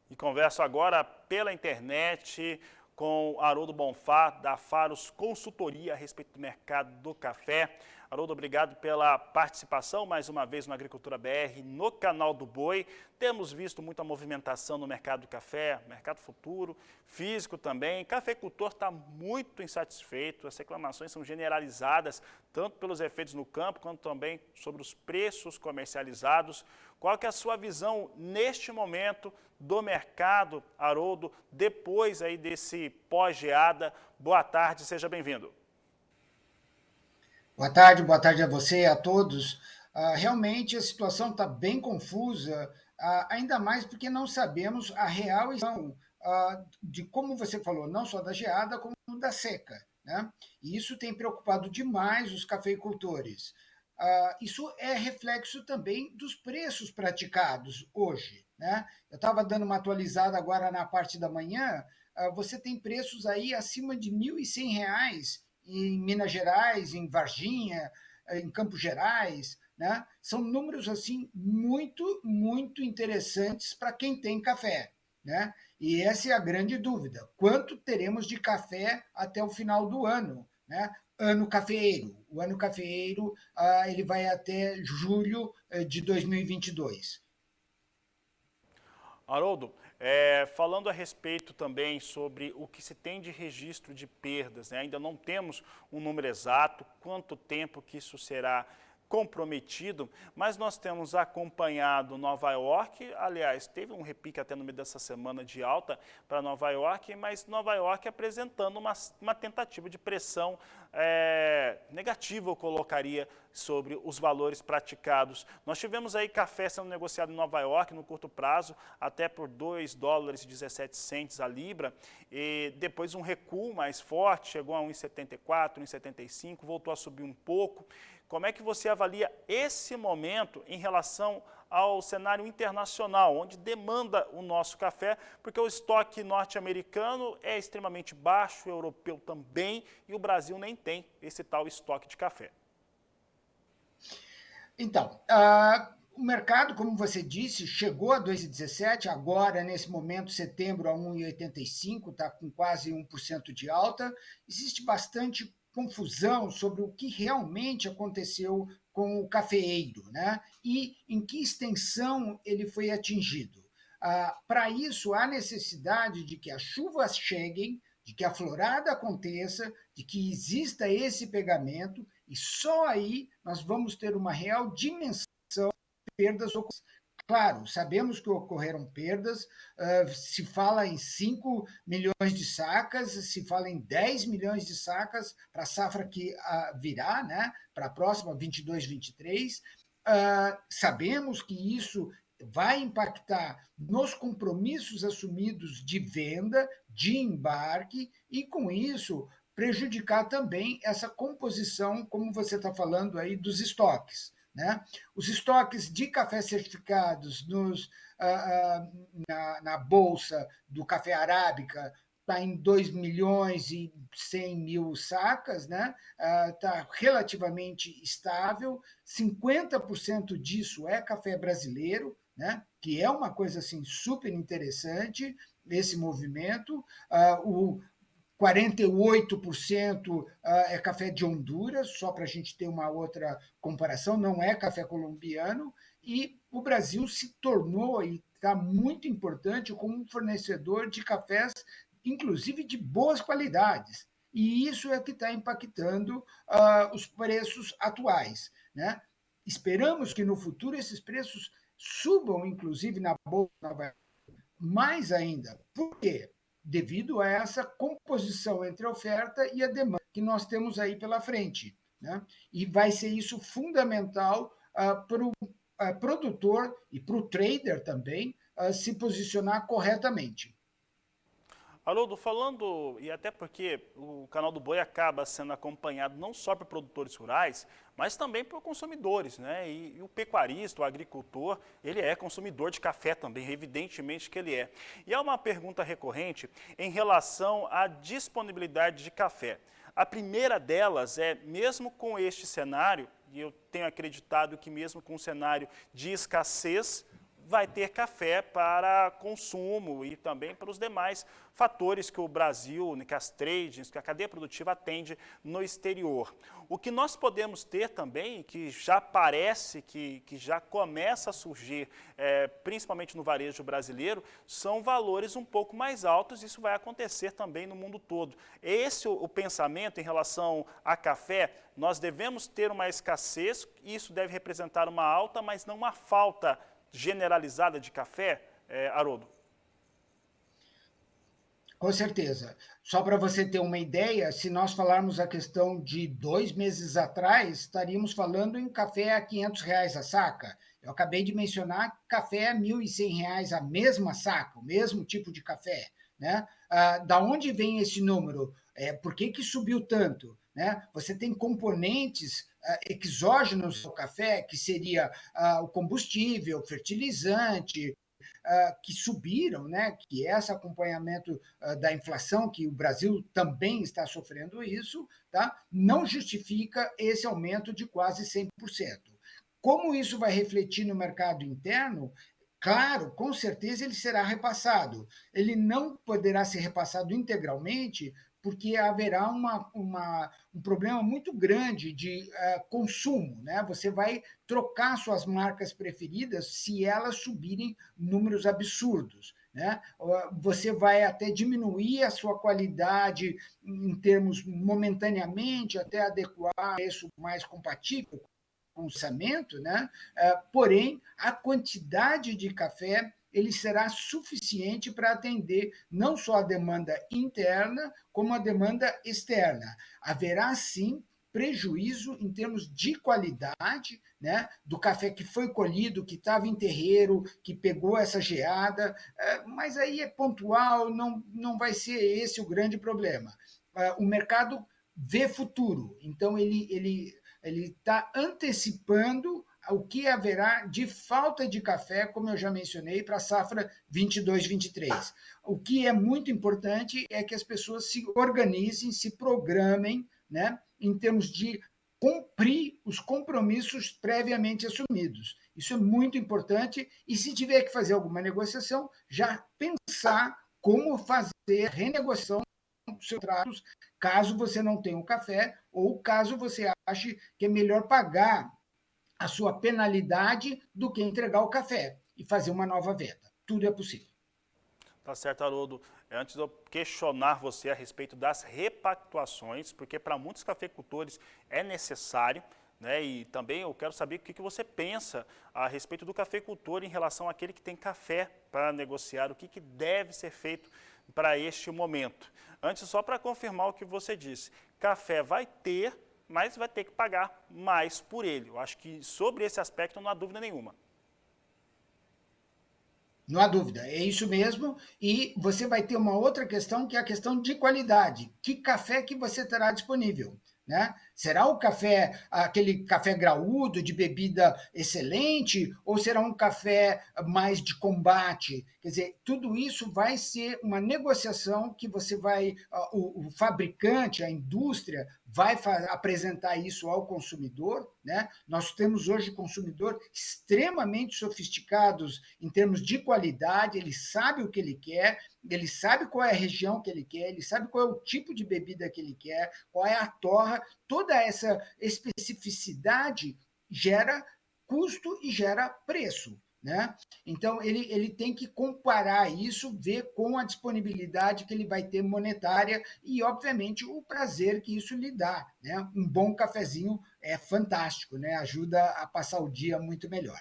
E converso agora pela internet com Haroldo Bonfá, da Faros Consultoria a respeito do mercado do café. Haroldo, obrigado pela participação mais uma vez no Agricultura BR, no canal do Boi. Temos visto muita movimentação no mercado do café, mercado futuro, físico também. Cafeicultor está muito insatisfeito, as reclamações são generalizadas, tanto pelos efeitos no campo, quanto também sobre os preços comercializados. Qual que é a sua visão neste momento do mercado, Haroldo, depois aí desse pós-geada? Boa tarde, seja bem-vindo. Boa tarde a você e a todos. Realmente a situação está bem confusa, ainda mais porque não sabemos a real extensão de como você falou, não só da geada, como da seca, né? E isso tem preocupado demais os cafeicultores. Isso é reflexo também dos preços praticados hoje, né? Eu estava dando uma atualizada agora na parte da manhã, você tem preços aí acima de R$ 1.100 em Minas Gerais, em Varginha, em Campos Gerais, né? São números assim muito interessantes para quem tem café, né? E essa é a grande dúvida: quanto teremos de café até o final do ano, né? Ano cafeeiro. O ano cafeeiro ele vai até julho de 2022. Haroldo, falando a respeito também sobre o que se tem de registro de perdas, né? Ainda não temos um número exato, quanto tempo que isso será comprometido, mas nós temos acompanhado Nova York, aliás, teve um repique até no meio dessa semana de alta para Nova York, mas Nova York apresentando uma tentativa de pressão negativa, eu colocaria, sobre os valores praticados. Nós tivemos aí café sendo negociado em Nova York no curto prazo, até por $2,17 a libra, e depois um recuo mais forte, chegou a 1,74, 1,75, voltou a subir um pouco. Como é que você avalia esse momento em relação ao cenário internacional, onde demanda o nosso café, porque o estoque norte-americano é extremamente baixo, o europeu também, e o Brasil nem tem esse tal estoque de café? Então, o mercado, como você disse, chegou a 2,17, agora, nesse momento, setembro, a 1,85, está com quase 1% de alta. Existe bastante confusão sobre o que realmente aconteceu com o cafeeiro, né? E em que extensão ele foi atingido. Para isso, há necessidade de que as chuvas cheguem, de que a florada aconteça, de que exista esse pegamento, e só aí nós vamos ter uma real dimensão de perdas ocorridas. Claro, sabemos que ocorreram perdas, se fala em 5 milhões de sacas, se fala em 10 milhões de sacas para a safra que virá, né, para a próxima 22, 23. Sabemos que isso vai impactar nos compromissos assumidos de venda, de embarque, e com isso prejudicar também essa composição, como você está falando aí, dos estoques. Né? Os estoques de café certificados na Bolsa do Café Arábica está em 2.100.000 sacas, né? Está relativamente estável, 50% disso é café brasileiro, né? Que é uma coisa assim super interessante, esse movimento. O 48% é café de Honduras, só para a gente ter uma outra comparação, não é café colombiano, e o Brasil se tornou e está muito importante como um fornecedor de cafés, inclusive de boas qualidades. E isso é que está impactando os preços atuais. Né? Esperamos que no futuro esses preços subam, inclusive na Bolsa Nova York, mais ainda. Por quê? Devido a essa composição entre a oferta e a demanda que nós temos aí pela frente. Né? E vai ser isso fundamental para o produtor e para o trader também se posicionar corretamente. Haroldo, falando, e até porque o canal do Boi acaba sendo acompanhado não só por produtores rurais, mas também por consumidores, né? E o pecuarista, o agricultor, ele é consumidor de café também, evidentemente que ele é. E há uma pergunta recorrente em relação à disponibilidade de café. A primeira delas é, mesmo com este cenário, e eu tenho acreditado que mesmo com um cenário de escassez, vai ter café para consumo e também para os demais fatores que o Brasil, que as tradings, que a cadeia produtiva atende no exterior. O que nós podemos ter também, que já parece que já começa a surgir, principalmente no varejo brasileiro, são valores um pouco mais altos, isso vai acontecer também no mundo todo. Esse o pensamento em relação a café, nós devemos ter uma escassez, isso deve representar uma alta, mas não uma falta generalizada de café, Haroldo? Com certeza. Só para você ter uma ideia, se nós falarmos a questão de 2 meses atrás, estaríamos falando em café a R$ 500 a saca. Eu acabei de mencionar café a R$ 1.100 a mesma saca, o mesmo tipo de café. Né? Da onde vem esse número? Por que subiu tanto? Né? Você tem componentes exógenos ao café, que seria o combustível, fertilizante, que subiram, né, que é esse acompanhamento da inflação, que o Brasil também está sofrendo isso, tá? Não justifica esse aumento de quase 100%. Como isso vai refletir no mercado interno? Claro, com certeza ele será repassado. Ele não poderá ser repassado integralmente, porque haverá um problema muito grande de consumo. Né? Você vai trocar suas marcas preferidas se elas subirem números absurdos. Né? Você vai até diminuir a sua qualidade em termos momentaneamente, até adequar a preço mais compatível com o orçamento, né? Porém, a quantidade de café ele será suficiente para atender não só a demanda interna, como a demanda externa. Haverá, sim, prejuízo em termos de qualidade, né, do café que foi colhido, que estava em terreiro, que pegou essa geada, mas aí é pontual, não vai ser esse o grande problema. O mercado vê futuro, então ele está antecipando o que haverá de falta de café, como eu já mencionei, para a safra 22-23. O que é muito importante é que as pessoas se organizem, se programem, né, em termos de cumprir os compromissos previamente assumidos. Isso é muito importante e, se tiver que fazer alguma negociação, já pensar como fazer renegociação dos seus tratos, caso você não tenha o café ou caso você ache que é melhor pagar a sua penalidade do que entregar o café e fazer uma nova venda. Tudo é possível. Tá certo, Haroldo. Antes de eu questionar você a respeito das repactuações, porque para muitos cafeicultores é necessário, né? E também eu quero saber o que você pensa a respeito do cafeicultor em relação àquele que tem café para negociar, o que deve ser feito para este momento. Antes, só para confirmar o que você disse, café vai ter, mas vai ter que pagar mais por ele. Eu acho que sobre esse aspecto não há dúvida nenhuma. Não há dúvida, é isso mesmo. E você vai ter uma outra questão, que é a questão de qualidade. Que café que você terá disponível? Né? Será o café, aquele café graúdo, de bebida excelente, ou será um café mais de combate? Quer dizer, tudo isso vai ser uma negociação que você vai, o fabricante, a indústria, vai apresentar isso ao consumidor. Né? Nós temos hoje consumidor extremamente sofisticados em termos de qualidade, ele sabe o que ele sabe qual é a região que ele quer, ele sabe qual é o tipo de bebida que ele quer, qual é a torra. Toda essa especificidade gera custo e gera preço. Né? Então, ele tem que comparar isso, ver com a disponibilidade que ele vai ter monetária e, obviamente, o prazer que isso lhe dá. Né? Um bom cafezinho é fantástico, né? Ajuda a passar o dia muito melhor.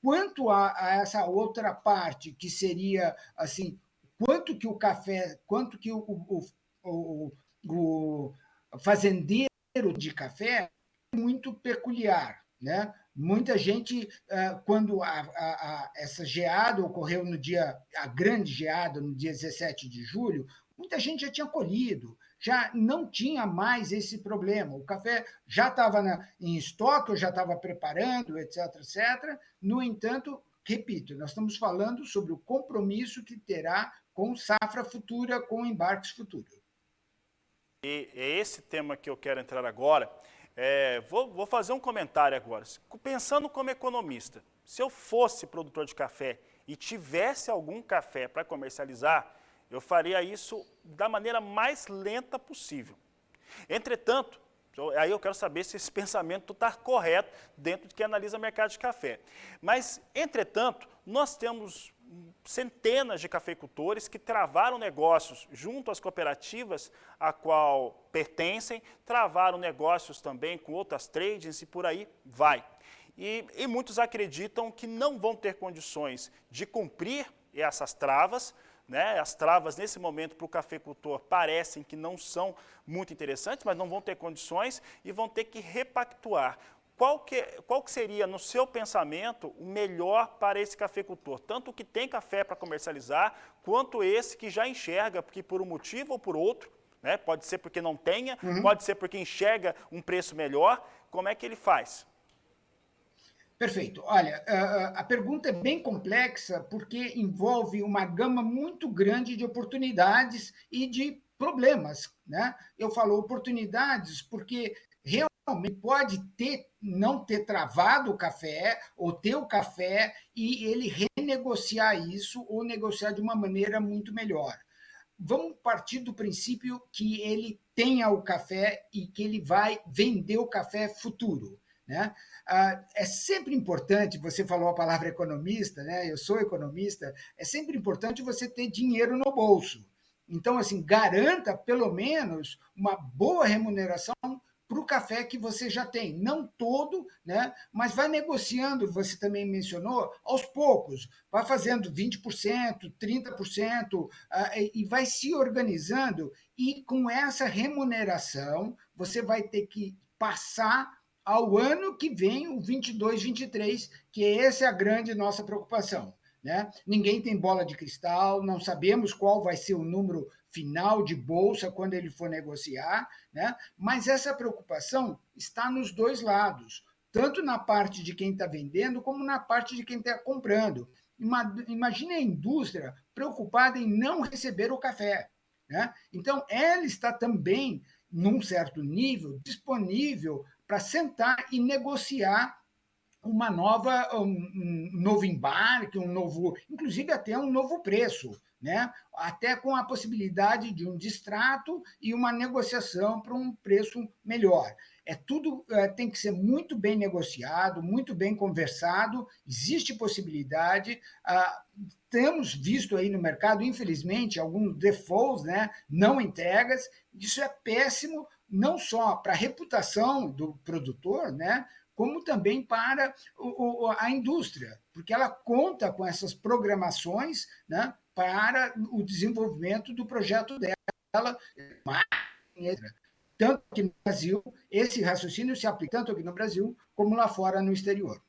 Quanto a essa outra parte, que seria assim, quanto que o café, quanto que o fazendeiro de café é muito peculiar. Né? Muita gente, quando essa geada ocorreu no dia, a grande geada, no dia 17 de julho, muita gente já tinha colhido, já não tinha mais esse problema. O café já estava em estoque, eu já estava preparando, etc, etc. No entanto, repito, nós estamos falando sobre o compromisso que terá com safra futura, com embarques futuros. E é esse tema que eu quero entrar agora. Vou fazer um comentário agora. Pensando como economista, Se eu fosse produtor de café e tivesse algum café para comercializar, eu faria isso da maneira mais lenta possível. Entretanto, aí eu quero saber se esse pensamento está correto dentro de quem analisa o mercado de café. Mas, entretanto, nós temos centenas de cafeicultores que travaram negócios junto às cooperativas a qual pertencem, travaram negócios também com outras tradings e por aí vai. E muitos acreditam que não vão ter condições de cumprir essas travas, né? As travas, nesse momento, para o cafeicultor, parecem que não são muito interessantes, mas não vão ter condições e vão ter que repactuar. Qual que seria, no seu pensamento, o melhor para esse cafeicultor? Tanto o que tem café para comercializar, quanto esse que já enxerga, porque por um motivo ou por outro, né? Pode ser porque não tenha, pode ser porque enxerga um preço melhor. Como é que ele faz? Perfeito. Olha, a pergunta é bem complexa porque envolve uma gama muito grande de oportunidades e de problemas, né? Eu falo oportunidades porque realmente pode ter, não ter travado o café ou ter o café e ele renegociar isso ou negociar de uma maneira muito melhor. Vamos partir do princípio que ele tenha o café e que ele vai vender o café futuro. Né? É sempre importante, você falou a palavra economista, né? Eu sou economista, é sempre importante você ter dinheiro no bolso. Então, assim, garanta pelo menos uma boa remuneração para o café que você já tem. Não todo, né? Mas vai negociando, você também mencionou, aos poucos. Vai fazendo 20%, 30%, e vai se organizando. E com essa remuneração, você vai ter que passar ao ano que vem, o 22, 23, que essa é a grande nossa preocupação. Né? Ninguém tem bola de cristal, não sabemos qual vai ser o número final de bolsa quando ele for negociar, né? Mas essa preocupação está nos dois lados, tanto na parte de quem está vendendo, como na parte de quem está comprando. Imagine a indústria preocupada em não receber o café. Né? Então, ela está também, num certo nível, disponível para sentar e negociar um novo embarque, inclusive até um novo preço, né? Até com a possibilidade de um distrato e uma negociação para um preço melhor. Tudo tem que ser muito bem negociado, muito bem conversado, existe possibilidade. Temos visto aí no mercado, infelizmente, alguns defaults, né? Não entregas. Isso é péssimo, não só para a reputação do produtor, né? Como também para a indústria, porque ela conta com essas programações, né, para o desenvolvimento do projeto dela, tanto aqui no Brasil, esse raciocínio se aplica tanto aqui no Brasil como lá fora no exterior.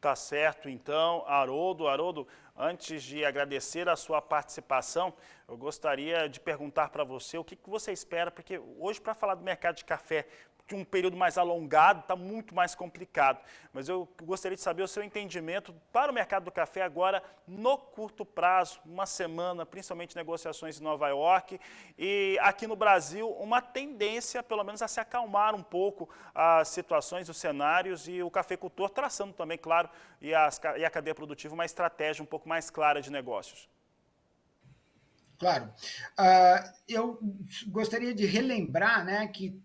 Tá certo, então, Haroldo. Haroldo, antes de agradecer a sua participação, eu gostaria de perguntar para você o que você espera, porque hoje, para falar do mercado de café, de um período mais alongado, está muito mais complicado. Mas eu gostaria de saber o seu entendimento para o mercado do café agora, no curto prazo, uma semana, principalmente negociações em Nova York, e aqui no Brasil, uma tendência, pelo menos, a se acalmar um pouco as situações, os cenários, e o cafeicultor traçando também, claro, e a cadeia produtiva, uma estratégia um pouco mais clara de negócios. Claro. Eu gostaria de relembrar, né, que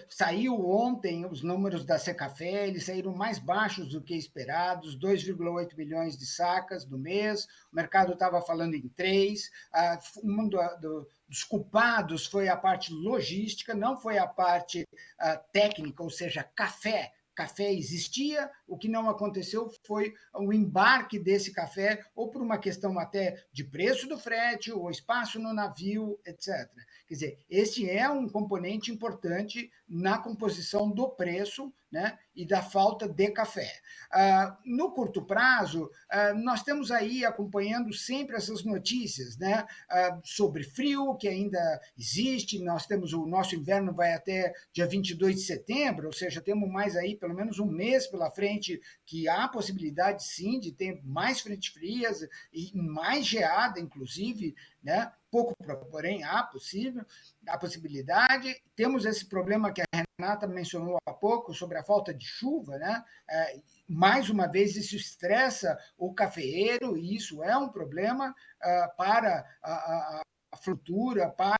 saiu ontem os números da Secafé, eles saíram mais baixos do que esperados, 2,8 milhões de sacas no mês, o mercado estava falando em 3. Um dos culpados foi a parte logística, não foi a parte técnica, ou seja, café existia, o que não aconteceu foi o embarque desse café, ou por uma questão até de preço do frete, ou espaço no navio, etc. Quer dizer, esse é um componente importante na composição do preço, né, e da falta de café. No curto prazo, nós temos aí acompanhando sempre essas notícias, né, sobre frio, que ainda existe, nós temos o nosso inverno vai até dia 22 de setembro, ou seja, temos mais aí pelo menos um mês pela frente obviamente que há possibilidade, sim, de ter mais frentes frias e mais geada, inclusive, né? Pouco, porém, há possibilidade. Temos esse problema que a Renata mencionou há pouco sobre a falta de chuva, né? Mais uma vez, isso estressa o cafeeiro, e isso é um problema para a frutura, para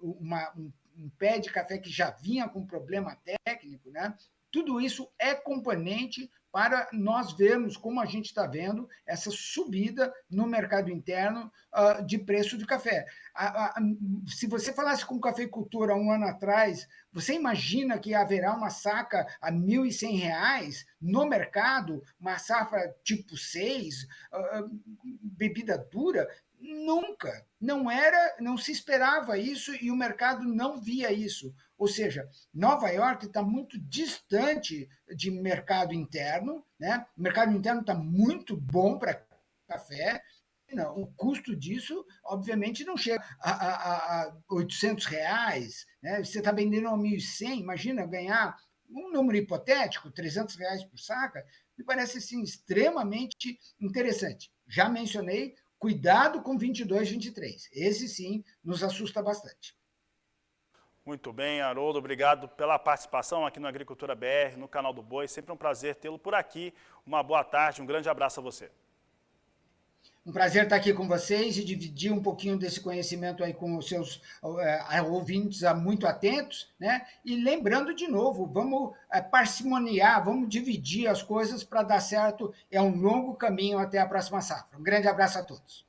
um pé de café que já vinha com problema técnico, né? Tudo isso é componente para nós vermos, como a gente está vendo, essa subida no mercado interno de preço de café. Se você falasse com cafeicultura um ano atrás, você imagina que haverá uma saca a R$ 1.100 no mercado, uma safra tipo 6, bebida dura? Nunca. Não era, não se esperava isso e o mercado não via isso. Ou seja, Nova York está muito distante de mercado interno, né? O mercado interno está muito bom para café. Não, o custo disso, obviamente, não chega a R$ 800, né? Você está vendendo a 1.100, imagina ganhar um número hipotético, R$ 300 por saca, me parece assim, extremamente interessante. Já mencionei, cuidado com 22, 23. Esse sim nos assusta bastante. Muito bem, Haroldo, obrigado pela participação aqui no Agricultura BR, no canal do Boi. Sempre um prazer tê-lo por aqui. Uma boa tarde, um grande abraço a você. Um prazer estar aqui com vocês e dividir um pouquinho desse conhecimento aí com os seus ouvintes muito atentos, né? E lembrando de novo, vamos parcimoniar, vamos dividir as coisas para dar certo. É um longo caminho até a próxima safra. Um grande abraço a todos.